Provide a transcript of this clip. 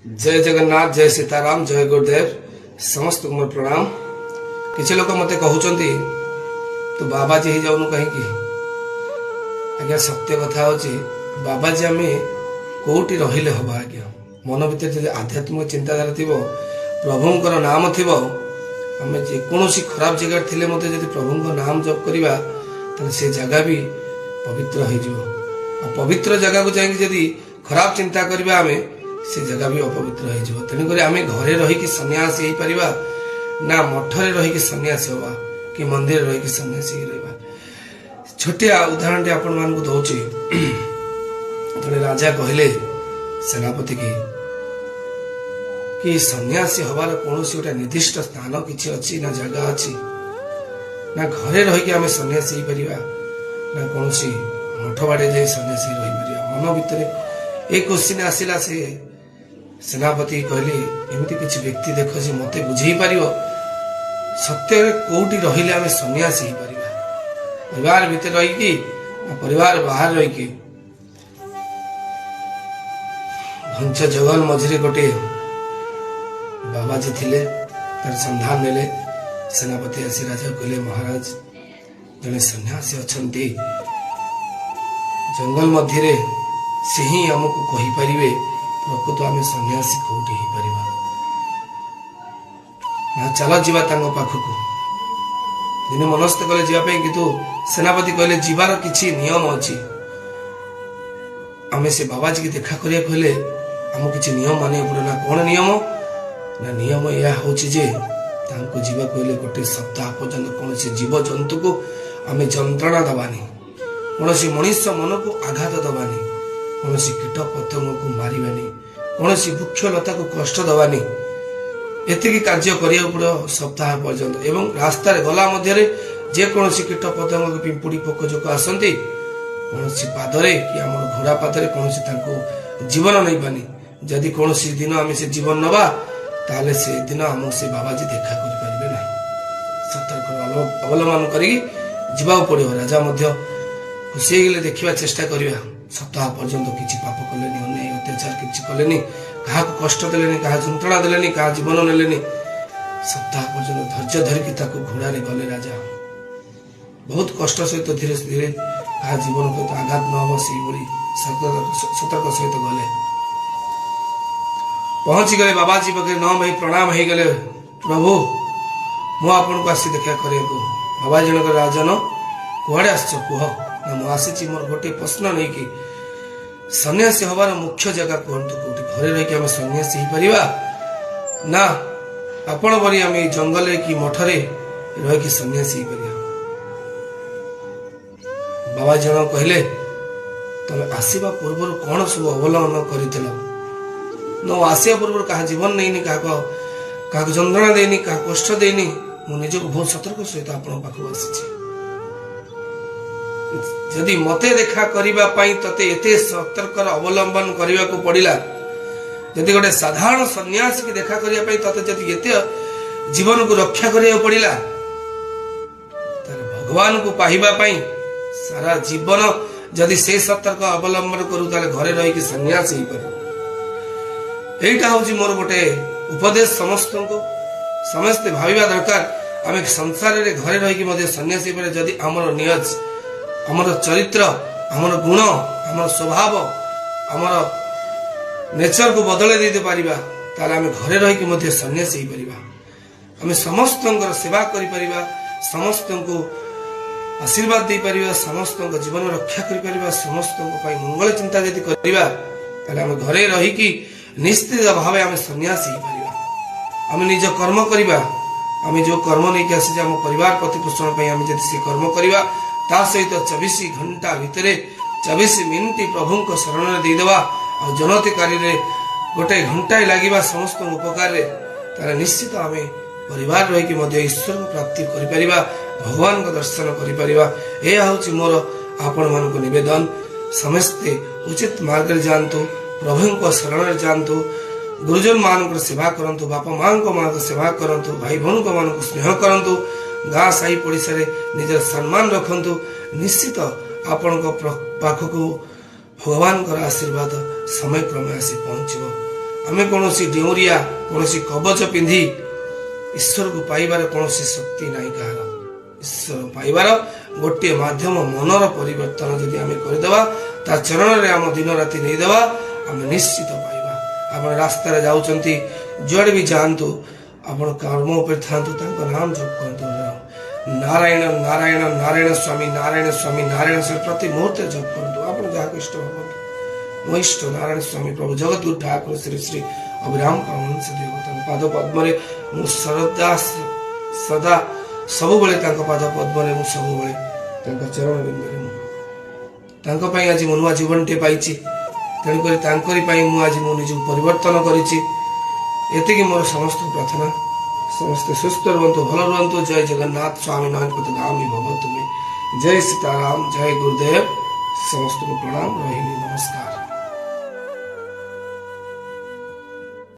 जय जगन्नाथ, जय सीताराम, जय गुरुदेव। समस्त को मोर प्रणाम। किसी लोग मत कहते तू बाबाजी ही जाऊनु कहीं। आज्ञा सत्य कथा हूँ बाबाजी आम कौटी रहिले हम आज्ञा मन भर जो आध्यात्मिक चिंताधारा थी प्रभुंर नाम थी आम जेकोसी खराब जगह थे मत जो प्रभु नाम जप करवा तो से जगह भी पवित्र हो पवित्र जगह को जाकि खराब चिंता करवा आम से जगह भी अपवित्र हो तेणुक आम घरे रहीकि सन्यासी हो पार ना मठरे रहीकि सन्यासी हवा कि मंदिर रहीकि सन्यासी रहा। छोटिया उदाहरण टे आपण मानक दौची। जड़े राजा कहले सेनापति कि सन्यासी हबार कौन गोटे निर्दिष्ट स्थान किसी अच्छी ना जगह अच्छी ना घरे रहीकि आम सन्यासी हो पार ना कौन मठ बाड़े जाए सन्यासी रही पार। मन भितर एक क्वेश्चन आसला से सेनापति कहले एमती किसी व्यक्ति देख जे मत बुझे पार सत्य कौटी रहिले आम सन्यासी हो पार परिवार भितर रहीकि परिवार बाहर रहीकि। घंच जंगल मझे गोटे बाबाजी थिले तार संधान नेले। सेनापति आसी राजा कहले महाराज जड़े सन्यासी अच्छे जंगल मध्य से ही आमको कहीपर प्रकृत आम सन्यासी कौटी हो पार ना चल जीवा पाखक दिने मनस्थ कले जावाई किंतु सेनापति कहले जीवार किसी नियम अच्छी आम से बाबाजी की देखा करिया कहले आम किसी नियम माने पड़े ना कौन नियम ना नियम यह हूँ जे जीवा कहले गोटे सप्ताह पर्यंत कौन जीव जंतु को आम जंत्रणा दबानी कौन मनुष्य मन को आघात दबानी कौन कीट पतंग को मारानी कौन वृक्षलता को कष्ट दबानी एतिकी कार्य करिया पड़ो सप्ताह पर्यंत एवं रास्ता गला मध्य जेकोसी कीट पतंग पिंपुड़ी पोक जोक आसती कौन पादरे कि आम घोड़ा पादरे कौन जीवन नहीं पानी जदि कौन दिन आम से जीवन नवा ताले से दिन आम से बाबाजी देखा करें ना सतर्क अवलम्बन करा पड़ो। राजा खुशी गले देखा चेष्टा करवा सप्ताह पर्यंत किसी पाप कले अन्याय अत्याचार किसी कले क्या कष्ट देले क्या जंत्रणा देले क्या जीवन नेले सप्ताह पर्यंत धैर्य धरिकी घोड़े गले। राजा बहुत कष्ट सहित धीरे धीरे क्या जीवन सहित आघात नहब से सतर्क सहित गले पहुंची गले बाबाजी पाखे न भाई प्रणाम हो गले। प्रभु मु आपन को आसी देखा करने बाबाजी जनक राजन कुआड़े आस कह ना मुझे मोर गोटे प्रश्न नहीं कि सन्यासी हबार मुख्य जगह कहतु कौटी घरे रही आम सन्यासी हो पार ना आपण बरी आम जंगल कि मठरे रही सन्यासी हो पार। बाबा जन कहले तुम आसवा पूर्व कौन सब अवलम्बन कर न आसवा पूर्व क्या जीवन नहीं क्या जंत्रणा देनी क्या कष्ट देनी मुझे बहुत सतर्क सहित आपण पाखक आसी जदि मते देखा करने ते एते सतर्क अवलंबन करने को पड़ा जदि गोटे साधारण सन्यासी की देखा करने ते जदि एते जीवन को रक्षा करने पड़ा भगवान को पाइबापी सारा जीवन जदि से सतर्क अवलंबन करू ताले घरे रही सन्यासी हो पार। यहीटा हूँ मोर गोटे उपदेश समस्त को समस्ते भाविबा दरकार आम संसार रे घरे रही सन्यासी पारे जदि आमर नियज आमर चरित्र आमर गुण आमर स्वभाव आमर नेचर को बदले दे पारिबा ताले आम घरे रही सन्यासी हो पार। आम समस्त सेवा करिपरिबा समस्त को आशीर्वाद दे पारिबा समस्त जीवन रक्षा करि पारिबा समस्त मंगल चिंता यदि करिबा ताले आम घरे रही निश्चित भाव आम सन्यासी हो पारिबा। आम निज कर्म करिबा आम जो कर्म नहीं आसी आम परिवार प्रतिपोषण आम जब से कर्म करिबा ता सहित 24 घंटा भितर 24 मिनिट प्रभु को शरण देदेवा और जनते कार्य गोटे घंटाए लगे समस्त उपकार तार निश्चित आम परिवार रही ईश्वर को प्राप्ति करि भगवान को दर्शन करि मोर आपण मान को निवेदन समस्ते उचित मार्ग जातु प्रभु को शरण जातु गुरुजन मान सेवा करंतु बापा माँ को मान सेवा करंतु भाई भौन को मान स्नेह करंतु गाँ साही पड़ोसा निजर सम्मान रखंतु निश्चित आपण पाखक भगवान आशीर्वाद समय क्रमे आसी पहुँचब। आमे कौनसी डेउरिया कौनसी कवच पिंधि ईश्वर को पाइबार कौनसी शक्ति नहीं कहार। ईश्वर पाइबार गोटे माध्यम मनर परिवर्तन जदि आमे करदेबा ता चरण रे आम दिन राति नहीं देवा आम निश्चित पाइबा। आपण रास्ता रे जाउचंती जुआड़े भी जानतु आपण कर्म उपर थांतु तांको नाम जप करतु नारायण नारायण नारायण स्वामी नारायण स्वामी नारायण स्वामी प्रति मुहूर्त जप करतु आपण जहा इष्ट भगवान मो इष्ट नारायण स्वामी प्रभु जगतगुरु ठाकुर श्री श्री अभिराम परमहंस देवता पाद पद्म रे मु श्रद्धा सदा सब बेले तांको पाद पद्म रे मु सब बेले तांको चरण बिंद रे मु तांको पई आज मनुआ जीवन टे पाइछि तेणु करी तांकरी पई मु आज मु निज परिवर्तन करिछि। एतिकी मोर समस्त प्रार्थना समस्त सुस्थ रुहतु भल रुहतु। जय जगन्नाथ स्वामी नारायण भव तुम्हें जय सीताराम जय गुरुदेव समस्त को प्रणाम रही नमस्कार।